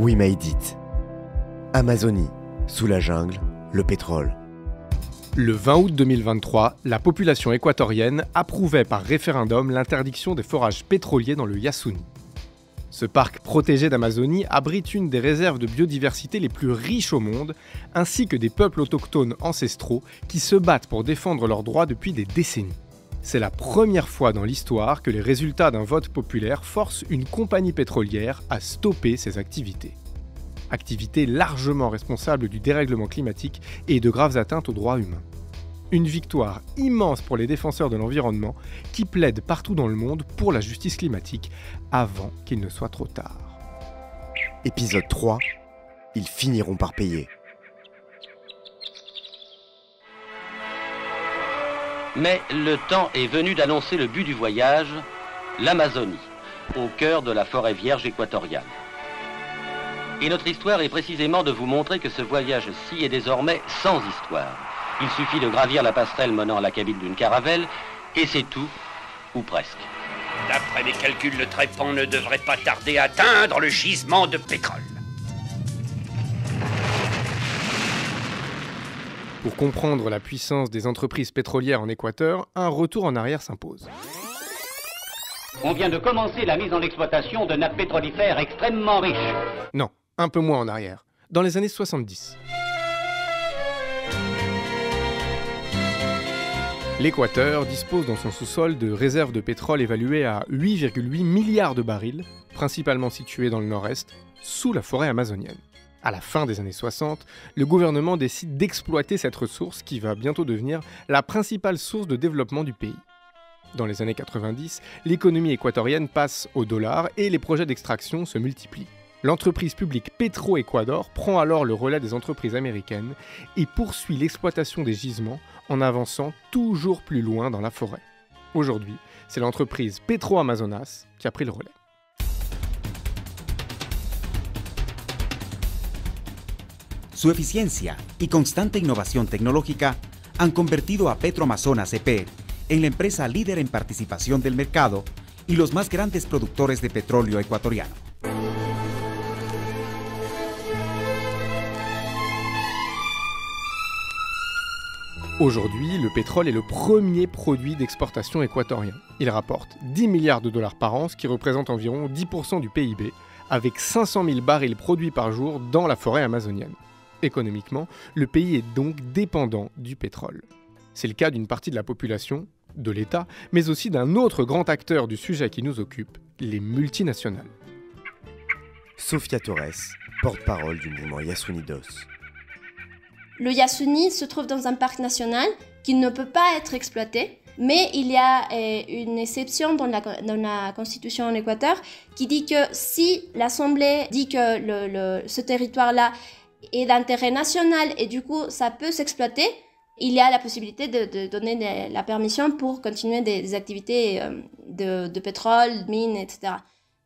We Made It. Amazonie, sous la jungle, le pétrole. Le 20 août 2023, la population équatorienne approuvait par référendum l'interdiction des forages pétroliers dans le Yasuní. Ce parc protégé d'Amazonie abrite une des réserves de biodiversité les plus riches au monde, ainsi que des peuples autochtones ancestraux qui se battent pour défendre leurs droits depuis des décennies. C'est la première fois dans l'histoire que les résultats d'un vote populaire forcent une compagnie pétrolière à stopper ses activités. Activités largement responsables du dérèglement climatique et de graves atteintes aux droits humains. Une victoire immense pour les défenseurs de l'environnement qui plaident partout dans le monde pour la justice climatique avant qu'il ne soit trop tard. Épisode 3. Ils finiront par payer. Mais le temps est venu d'annoncer le but du voyage, l'Amazonie, au cœur de la forêt vierge équatoriale. Et notre histoire est précisément de vous montrer que ce voyage-ci est désormais sans histoire. Il suffit de gravir la passerelle menant à la cabine d'une caravelle, et c'est tout, ou presque. D'après mes calculs, le trépan ne devrait pas tarder à atteindre le gisement de pétrole. Pour comprendre la puissance des entreprises pétrolières en Équateur, un retour en arrière s'impose. On vient de commencer la mise en exploitation de nappes pétrolifères extrêmement riches. Non, un peu moins en arrière, dans les années 70. L'Équateur dispose dans son sous-sol de réserves de pétrole évaluées à 8,8 milliards de barils, principalement situées dans le nord-est, sous la forêt amazonienne. À la fin des années 60, le gouvernement décide d'exploiter cette ressource qui va bientôt devenir la principale source de développement du pays. Dans les années 90, l'économie équatorienne passe au dollar et les projets d'extraction se multiplient. L'entreprise publique Petroecuador prend alors le relais des entreprises américaines et poursuit l'exploitation des gisements en avançant toujours plus loin dans la forêt. Aujourd'hui, c'est l'entreprise Petroamazonas qui a pris le relais. Su eficiencia y constante innovación tecnológica han convertido a Petroamazonas EP en la empresa líder en participación del mercado y los más grandes productores de petróleo ecuatoriano. Aujourd'hui, le pétrole est le premier produit d'exportation équatorien. Il rapporte 10 milliards de dollars par an, ce qui représente environ 10% du PIB, avec 500 000 barils produits par jour dans la forêt amazonienne. Économiquement, le pays est donc dépendant du pétrole. C'est le cas d'une partie de la population, de l'État, mais aussi d'un autre grand acteur du sujet qui nous occupe, les multinationales. Sofia Torres, porte-parole du mouvement Yasunidos. Le Yasuní se trouve dans un parc national qui ne peut pas être exploité, mais il y a une exception dans la Constitution en Équateur qui dit que si l'Assemblée dit que ce territoire-là est d'intérêt national et du coup ça peut s'exploiter, il y a la possibilité de donner la permission pour continuer des activités de pétrole, de mines, etc.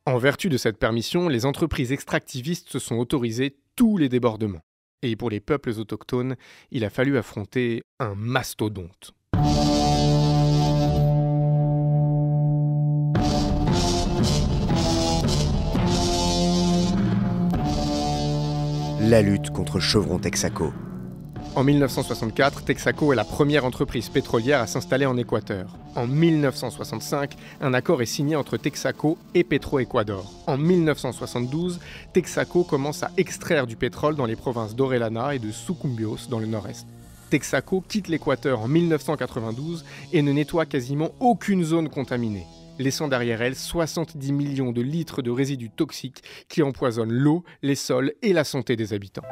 En vertu de cette permission, les entreprises extractivistes se sont autorisées tous les débordements. Et pour les peuples autochtones, il a fallu affronter un mastodonte. La lutte contre Chevron Texaco. En 1964, Texaco est la première entreprise pétrolière à s'installer en Équateur. En 1965, un accord est signé entre Texaco et Petroecuador. En 1972, Texaco commence à extraire du pétrole dans les provinces d'Orellana et de Sucumbios dans le nord-est. Texaco quitte l'Équateur en 1992 et ne nettoie quasiment aucune zone contaminée, laissant derrière elle 70 millions de litres de résidus toxiques qui empoisonnent l'eau, les sols et la santé des habitants.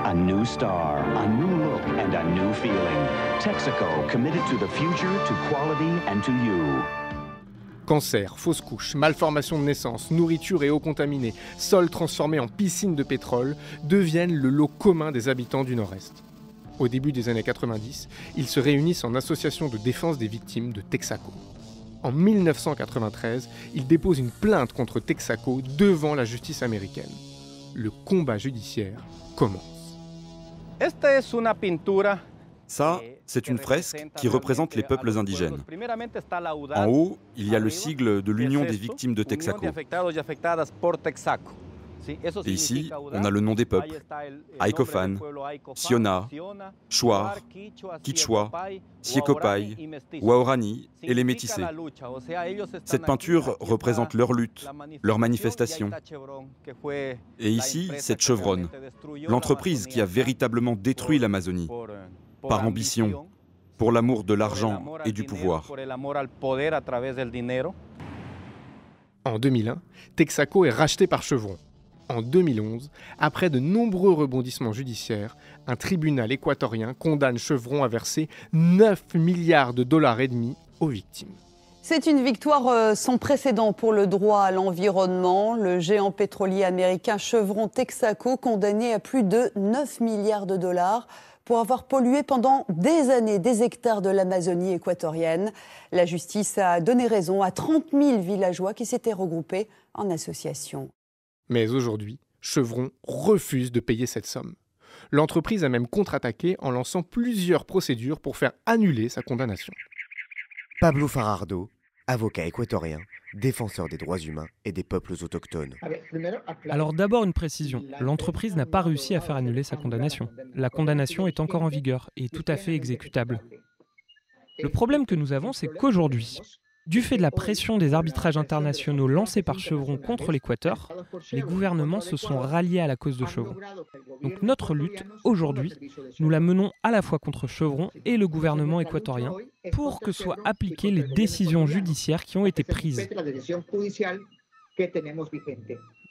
A new star, a new look, and a new feeling. Texaco, committed to the future, to quality, and to you. Cancer, fausses couches, malformations de naissance, nourriture et eau contaminée, sols transformés en piscines de pétrole deviennent le lot commun des habitants du Nord-Est. Au début des années 90, ils se réunissent en association de défense des victimes de Texaco. En 1993, ils déposent une plainte contre Texaco devant la justice américaine. Le combat judiciaire commence. Ça, c'est une fresque qui représente les peuples indigènes. En haut, il y a le sigle de l'Union des victimes de Texaco. Et ici, on a le nom des peuples. Aikofan, Siona, Shuar, Quichua, Siekopay, Waorani et les métissés. Cette peinture représente leur lutte, leur manifestation. Et ici, cette chevronne, l'entreprise qui a véritablement détruit l'Amazonie, par ambition, pour l'amour de l'argent et du pouvoir. En 2001, Texaco est racheté par Chevron. En 2011, après de nombreux rebondissements judiciaires, un tribunal équatorien condamne Chevron à verser 9 milliards de dollars et demi aux victimes. C'est une victoire sans précédent pour le droit à l'environnement. Le géant pétrolier américain Chevron Texaco, condamné à plus de 9 milliards de dollars pour avoir pollué pendant des années des hectares de l'Amazonie équatorienne. La justice a donné raison à 30 000 villageois qui s'étaient regroupés en association. Mais aujourd'hui, Chevron refuse de payer cette somme. L'entreprise a même contre-attaqué en lançant plusieurs procédures pour faire annuler sa condamnation. Pablo Fajardo, avocat équatorien, défenseur des droits humains et des peuples autochtones. Alors d'abord une précision, l'entreprise n'a pas réussi à faire annuler sa condamnation. La condamnation est encore en vigueur et tout à fait exécutable. Le problème que nous avons, c'est qu'aujourd'hui, du fait de la pression des arbitrages internationaux lancés par Chevron contre l'Équateur, les gouvernements se sont ralliés à la cause de Chevron. Donc notre lutte, aujourd'hui, nous la menons à la fois contre Chevron et le gouvernement équatorien pour que soient appliquées les décisions judiciaires qui ont été prises.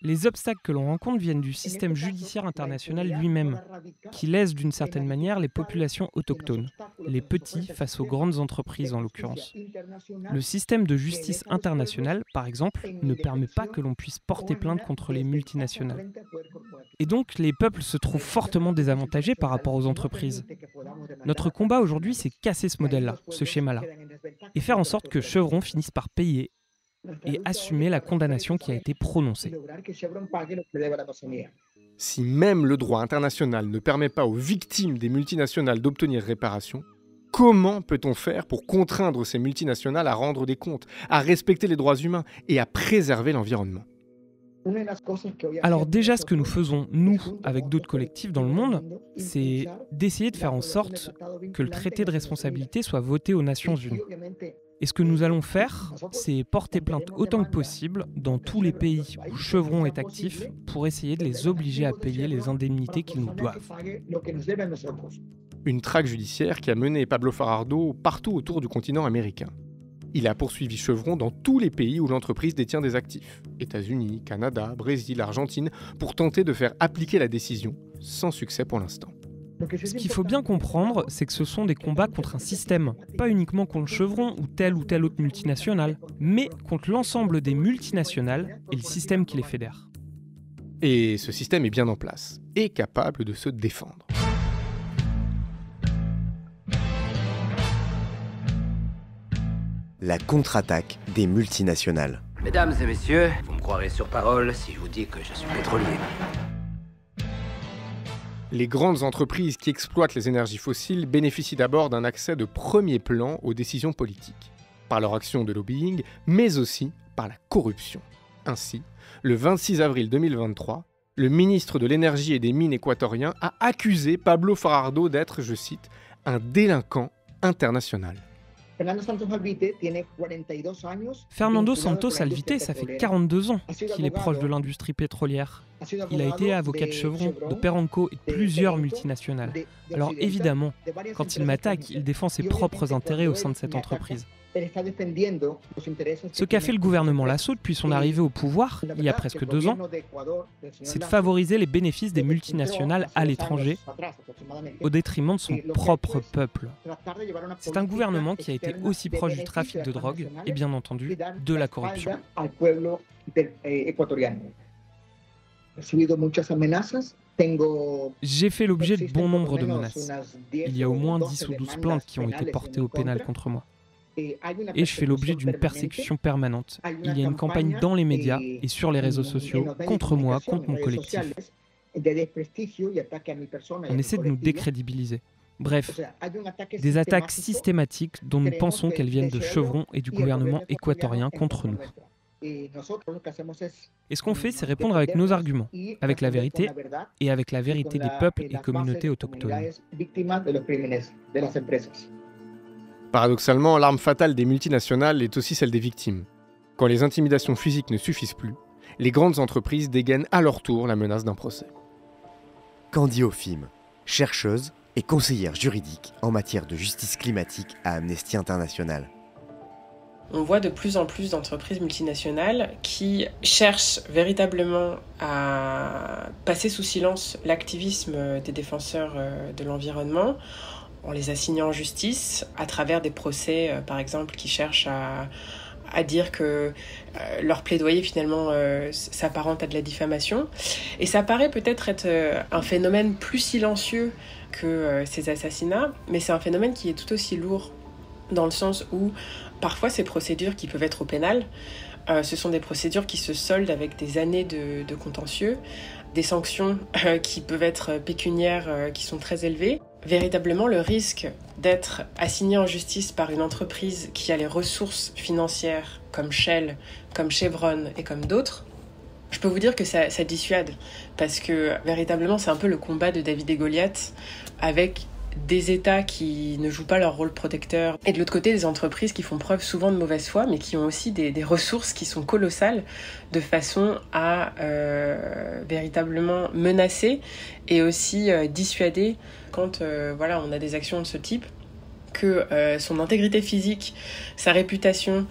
Les obstacles que l'on rencontre viennent du système judiciaire international lui-même, qui laisse d'une certaine manière les populations autochtones, les petits face aux grandes entreprises en l'occurrence. Le système de justice internationale, par exemple, ne permet pas que l'on puisse porter plainte contre les multinationales. Et donc, les peuples se trouvent fortement désavantagés par rapport aux entreprises. Notre combat aujourd'hui, c'est casser ce modèle-là, ce schéma-là, et faire en sorte que Chevron finisse par payer et assumer la condamnation qui a été prononcée. Si même le droit international ne permet pas aux victimes des multinationales d'obtenir réparation, comment peut-on faire pour contraindre ces multinationales à rendre des comptes, à respecter les droits humains et à préserver l'environnement ? Alors déjà, ce que nous faisons, nous, avec d'autres collectifs dans le monde, c'est d'essayer de faire en sorte que le traité de responsabilité soit voté aux Nations Unies. Et ce que nous allons faire, c'est porter plainte autant que possible dans tous les pays où Chevron est actif pour essayer de les obliger à payer les indemnités qu'ils nous doivent. Une traque judiciaire qui a mené Pablo Fajardo partout autour du continent américain. Il a poursuivi Chevron dans tous les pays où l'entreprise détient des actifs, États-Unis, Canada, Brésil, Argentine, pour tenter de faire appliquer la décision, sans succès pour l'instant. Ce qu'il faut bien comprendre, c'est que ce sont des combats contre un système, pas uniquement contre Chevron ou telle autre multinationale, mais contre l'ensemble des multinationales et le système qui les fédère. Et ce système est bien en place, et capable de se défendre. La contre-attaque des multinationales. Mesdames et messieurs, vous me croirez sur parole si je vous dis que je suis pétrolier. Les grandes entreprises qui exploitent les énergies fossiles bénéficient d'abord d'un accès de premier plan aux décisions politiques, par leur action de lobbying, mais aussi par la corruption. Ainsi, le 26 avril 2023, le ministre de l'Énergie et des Mines équatorien a accusé Pablo Fajardo d'être, je cite, un délinquant international. Fernando Santos Alvite, ça fait 42 ans qu'il est proche de l'industrie pétrolière. Il a été avocat de Chevron, de Perenco et de plusieurs multinationales. Alors évidemment, quand il m'attaque, il défend ses propres intérêts au sein de cette entreprise. Ce qu'a fait le gouvernement Lasso depuis son arrivée au pouvoir, il y a presque 2 ans, c'est de favoriser les bénéfices des multinationales à l'étranger, au détriment de son propre peuple. C'est un gouvernement qui a été aussi proche du trafic de drogue et bien entendu de la corruption. J'ai fait l'objet de bon nombre de menaces. Il y a au moins 10 ou 12 plaintes qui ont été portées au pénal contre moi. Et je fais l'objet d'une persécution permanente. Il y a une campagne dans les médias et sur les réseaux sociaux contre moi, contre mon collectif. On essaie de nous décrédibiliser. Bref, des attaques systématiques dont nous pensons qu'elles viennent de Chevron et du gouvernement équatorien contre nous. Et ce qu'on fait, c'est répondre avec nos arguments, avec la vérité et avec la vérité des peuples et communautés autochtones. Paradoxalement, l'arme fatale des multinationales est aussi celle des victimes. Quand les intimidations physiques ne suffisent plus, les grandes entreprises dégainent à leur tour la menace d'un procès. Candy Ofim, chercheuse et conseillère juridique en matière de justice climatique à Amnesty International. On voit de plus en plus d'entreprises multinationales qui cherchent véritablement à passer sous silence l'activisme des défenseurs de l'environnement en les assignant en justice à travers des procès, par exemple, qui cherchent à dire que leur plaidoyer finalement s'apparente à de la diffamation. Et ça paraît peut-être être un phénomène plus silencieux que ces assassinats, mais c'est un phénomène qui est tout aussi lourd dans le sens où parfois ces procédures qui peuvent être au pénal, ce sont des procédures qui se soldent avec des années de contentieux, des sanctions qui peuvent être pécuniaires qui sont très élevées. Véritablement, le risque d'être assigné en justice par une entreprise qui a les ressources financières comme Shell, comme Chevron et comme d'autres, je peux vous dire que ça dissuade, parce que véritablement c'est un peu le combat de David et Goliath avec des États qui ne jouent pas leur rôle protecteur et de l'autre côté des entreprises qui font preuve souvent de mauvaise foi mais qui ont aussi des ressources qui sont colossales de façon à véritablement menacer et aussi dissuader quand on a des actions de ce type, que son intégrité physique, sa réputation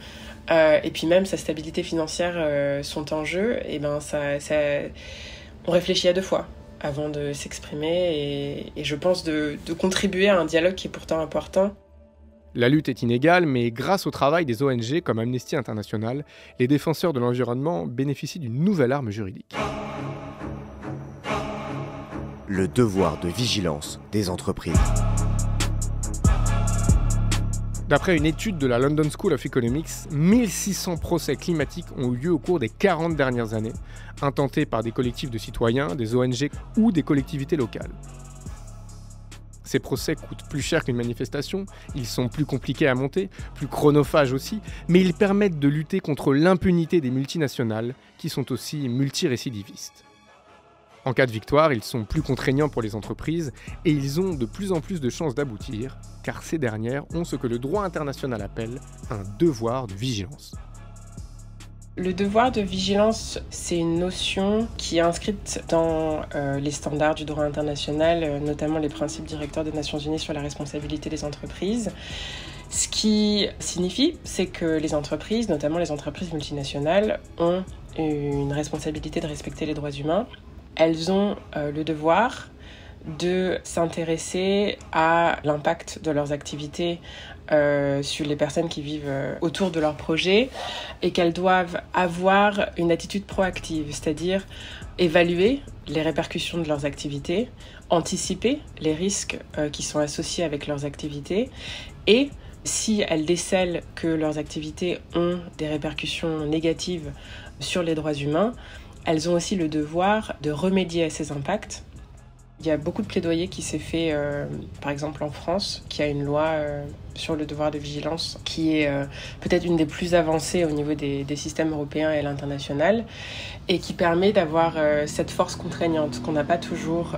et puis même sa stabilité financière sont en jeu, et on réfléchit à deux fois avant de s'exprimer et je pense de contribuer à un dialogue qui est pourtant important. La lutte est inégale, mais grâce au travail des ONG comme Amnesty International, les défenseurs de l'environnement bénéficient d'une nouvelle arme juridique. Le devoir de vigilance des entreprises. D'après une étude de la London School of Economics, 1600 procès climatiques ont eu lieu au cours des 40 dernières années, intentés par des collectifs de citoyens, des ONG ou des collectivités locales. Ces procès coûtent plus cher qu'une manifestation, ils sont plus compliqués à monter, plus chronophages aussi, mais ils permettent de lutter contre l'impunité des multinationales qui sont aussi multirécidivistes. En cas de victoire, ils sont plus contraignants pour les entreprises et ils ont de plus en plus de chances d'aboutir, car ces dernières ont ce que le droit international appelle un devoir de vigilance. Le devoir de vigilance, c'est une notion qui est inscrite dans les standards du droit international, notamment les principes directeurs des Nations Unies sur la responsabilité des entreprises. Ce qui signifie, c'est que les entreprises, notamment les entreprises multinationales, ont une responsabilité de respecter les droits humains. Elles ont le devoir de s'intéresser à l'impact de leurs activités sur les personnes qui vivent autour de leur projet et qu'elles doivent avoir une attitude proactive, c'est-à-dire évaluer les répercussions de leurs activités, anticiper les risques qui sont associés avec leurs activités et si elles décèlent que leurs activités ont des répercussions négatives sur les droits humains, elles ont aussi le devoir de remédier à ces impacts. Il y a beaucoup de plaidoyer qui s'est fait, par exemple en France, qui a une loi sur le devoir de vigilance qui est peut-être une des plus avancées au niveau des systèmes européens et à l'international et qui permet d'avoir cette force contraignante qu'on n'a pas toujours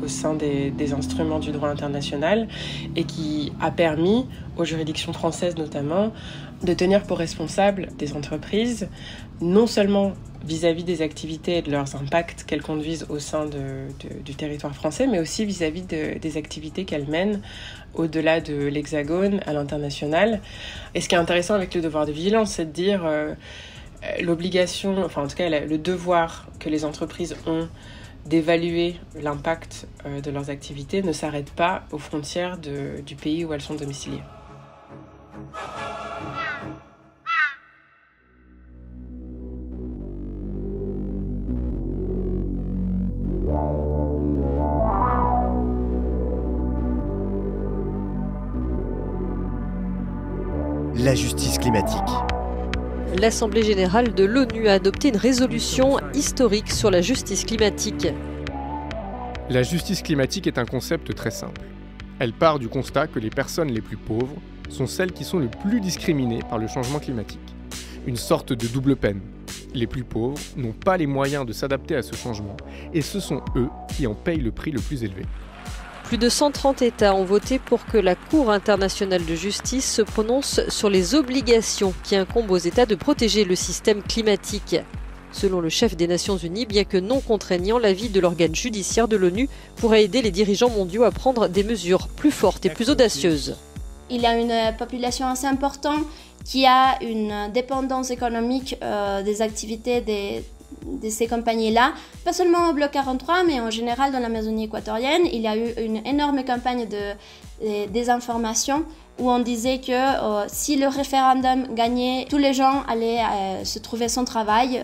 au sein des instruments du droit international et qui a permis aux juridictions françaises notamment de tenir pour responsables des entreprises non seulement vis-à-vis des activités et de leurs impacts qu'elles conduisent au sein du territoire français, mais aussi vis-à-vis des activités qu'elles mènent au-delà de l'Hexagone, à l'international. Et ce qui est intéressant avec le devoir de vigilance, c'est de dire l'obligation, enfin en tout cas le devoir que les entreprises ont d'évaluer l'impact de leurs activités ne s'arrête pas aux frontières du pays où elles sont domiciliées. La justice climatique. L'Assemblée générale de l'ONU a adopté une résolution historique sur la justice climatique. La justice climatique est un concept très simple. Elle part du constat que les personnes les plus pauvres sont celles qui sont le plus discriminées par le changement climatique. Une sorte de double peine. Les plus pauvres n'ont pas les moyens de s'adapter à ce changement et ce sont eux qui en payent le prix le plus élevé. Plus de 130 États ont voté pour que la Cour internationale de justice se prononce sur les obligations qui incombent aux États de protéger le système climatique. Selon le chef des Nations Unies, bien que non contraignant, l'avis de l'organe judiciaire de l'ONU pourrait aider les dirigeants mondiaux à prendre des mesures plus fortes et plus audacieuses. Il y a une population assez importante qui a une dépendance économique des activités de ces compagnies-là. Pas seulement au bloc 43, mais en général dans l'Amazonie équatorienne. Il y a eu une énorme campagne de désinformation où on disait que si le référendum gagnait, tous les gens allaient se trouver sans travail,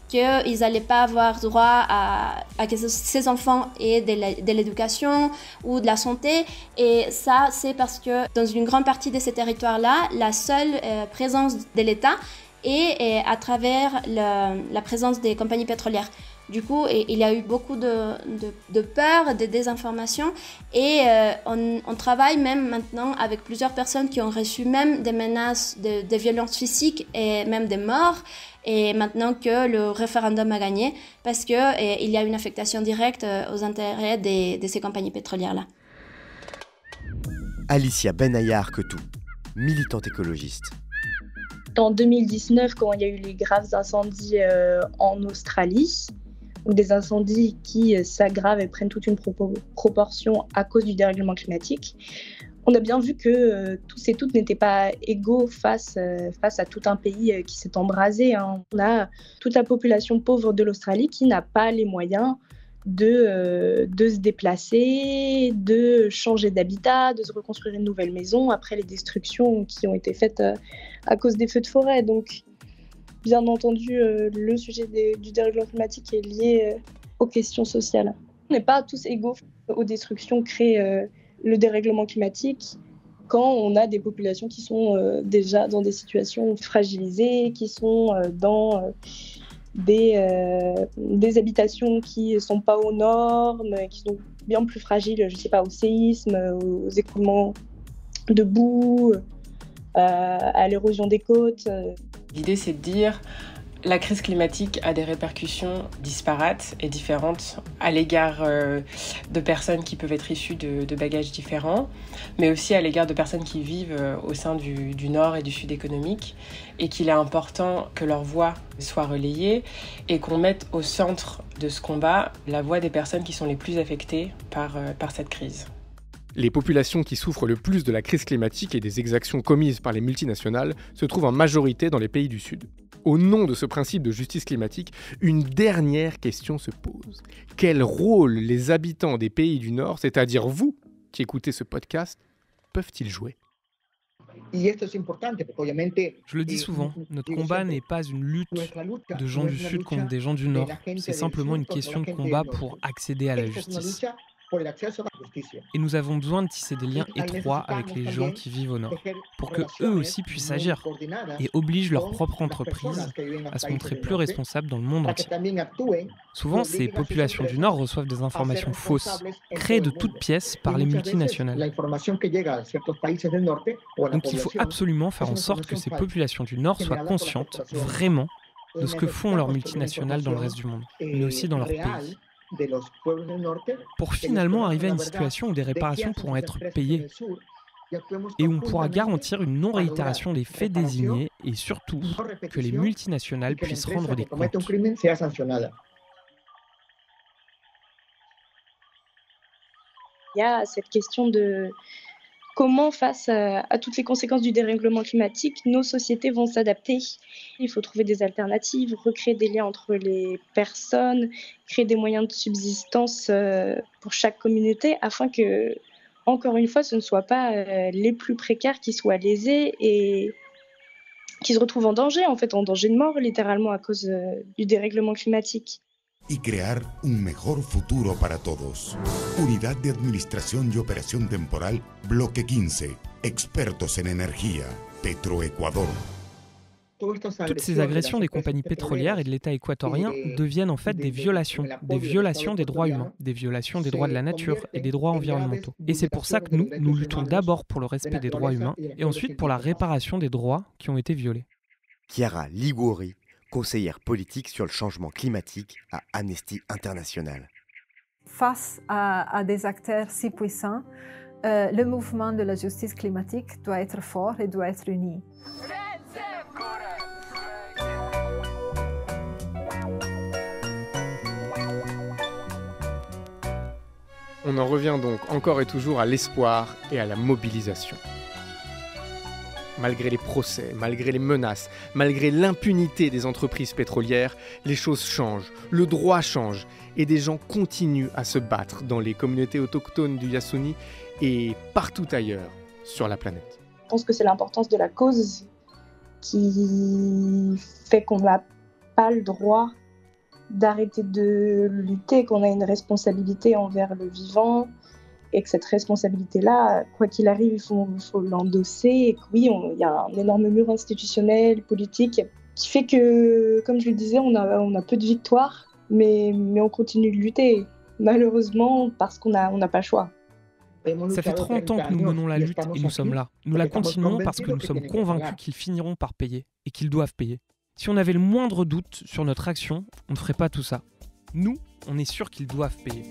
qu'ils n'allaient pas avoir droit à que ces enfants aient de l'éducation ou de la santé. Et ça, c'est parce que dans une grande partie de ces territoires-là, la seule présence de l'État est à travers la présence des compagnies pétrolières. Du coup, il y a eu beaucoup de peur, de désinformation et on travaille même maintenant avec plusieurs personnes qui ont reçu même des menaces de violences physiques et même des morts. Et maintenant que le référendum a gagné, parce qu'il y a une affectation directe aux intérêts de ces compagnies pétrolières-là. Alicia Benayar Ketou, militante écologiste. En 2019, quand il y a eu les graves incendies en Australie, ou des incendies qui s'aggravent et prennent toute une proportion à cause du dérèglement climatique, on a bien vu que tous et toutes n'étaient pas égaux face à tout un pays qui s'est embrasé. On a toute la population pauvre de l'Australie qui n'a pas les moyens de se déplacer, de changer d'habitat, de se reconstruire une nouvelle maison après les destructions qui ont été faites à cause des feux de forêt. Donc, bien entendu, le sujet du dérèglement climatique est lié aux questions sociales. On n'est pas tous égaux aux destructions créées le dérèglement climatique quand on a des populations qui sont déjà dans des situations fragilisées, qui sont dans des habitations qui ne sont pas aux normes, qui sont bien plus fragiles, je ne sais pas, au séisme, aux écoulements de boue, à l'érosion des côtes. L'idée, c'est de dire la crise climatique a des répercussions disparates et différentes à l'égard de personnes qui peuvent être issues de bagages différents, mais aussi à l'égard de personnes qui vivent au sein du Nord et du Sud économique, et qu'il est important que leur voix soit relayée et qu'on mette au centre de ce combat la voix des personnes qui sont les plus affectées par cette crise. Les populations qui souffrent le plus de la crise climatique et des exactions commises par les multinationales se trouvent en majorité dans les pays du Sud. Au nom de ce principe de justice climatique, une dernière question se pose. Quel rôle les habitants des pays du Nord, c'est-à-dire vous qui écoutez ce podcast, peuvent-ils jouer ? Je le dis souvent, notre combat n'est pas une lutte de gens du Sud contre des gens du Nord. C'est simplement une question de combat pour accéder à la justice. Et nous avons besoin de tisser des liens étroits avec les gens qui vivent au Nord, pour qu'eux aussi puissent agir et obligent leur propre entreprise à se montrer plus responsables dans le monde entier. Souvent, ces populations du Nord reçoivent des informations fausses, créées de toutes pièces par les multinationales. Donc il faut absolument faire en sorte que ces populations du Nord soient conscientes, vraiment, de ce que font leurs multinationales dans le reste du monde, mais aussi dans leur pays. Pour finalement arriver à une situation où des réparations pourront être payées et où on pourra garantir une non-réitération des faits désignés et surtout que les multinationales puissent rendre des comptes. Il y a cette question de comment, face à toutes les conséquences du dérèglement climatique, nos sociétés vont s'adapter. Il faut trouver des alternatives, recréer des liens entre les personnes, créer des moyens de subsistance pour chaque communauté afin que, encore une fois, ce ne soient pas les plus précaires qui soient lésés et qui se retrouvent en danger de mort, littéralement, à cause du dérèglement climatique. Y crear un mejor futuro para todos. Unidad de Administración y Operación Temporal, Bloque 15. Expertos en energía. Petroecuador. Toutes ces agressions des compagnies pétrolières et de l'État équatorien deviennent en fait des violations des droits humains, des violations des droits de la nature et des droits environnementaux. Et c'est pour ça que nous luttons d'abord pour le respect des droits humains et ensuite pour la réparation des droits qui ont été violés. Chiara Liguori, conseillère politique sur le changement climatique à Amnesty International. Face à des acteurs si puissants, le mouvement de la justice climatique doit être fort et doit être uni. On en revient donc encore et toujours à l'espoir et à la mobilisation. Malgré les procès, malgré les menaces, malgré l'impunité des entreprises pétrolières, les choses changent, le droit change et des gens continuent à se battre dans les communautés autochtones du Yasuni et partout ailleurs sur la planète. Je pense que c'est l'importance de la cause qui fait qu'on n'a pas le droit d'arrêter de lutter, qu'on a une responsabilité envers le vivant et que cette responsabilité-là, quoi qu'il arrive, il faut l'endosser. Et que oui, il y a un énorme mur institutionnel, politique, qui fait que, comme je le disais, on a peu de victoires, mais on continue de lutter, malheureusement, parce qu'on n'a pas le choix. Ça fait 30 ans que nous menons la lutte et nous sommes là. Nous la continuons parce que nous sommes convaincus qu'ils finiront par payer et qu'ils doivent payer. Si on avait le moindre doute sur notre action, on ne ferait pas tout ça. Nous, on est sûr qu'ils doivent payer.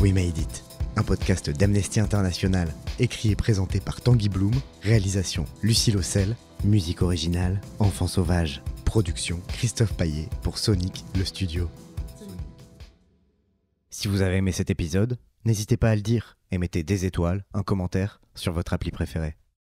We Made It, un podcast d'Amnesty International, écrit et présenté par Tanguy Bloom, réalisation Lucie Lossel, musique originale Enfants Sauvages, production Christophe Paillet pour Sonic, le studio. Si vous avez aimé cet épisode, n'hésitez pas à le dire et mettez des étoiles, un commentaire sur votre appli préférée.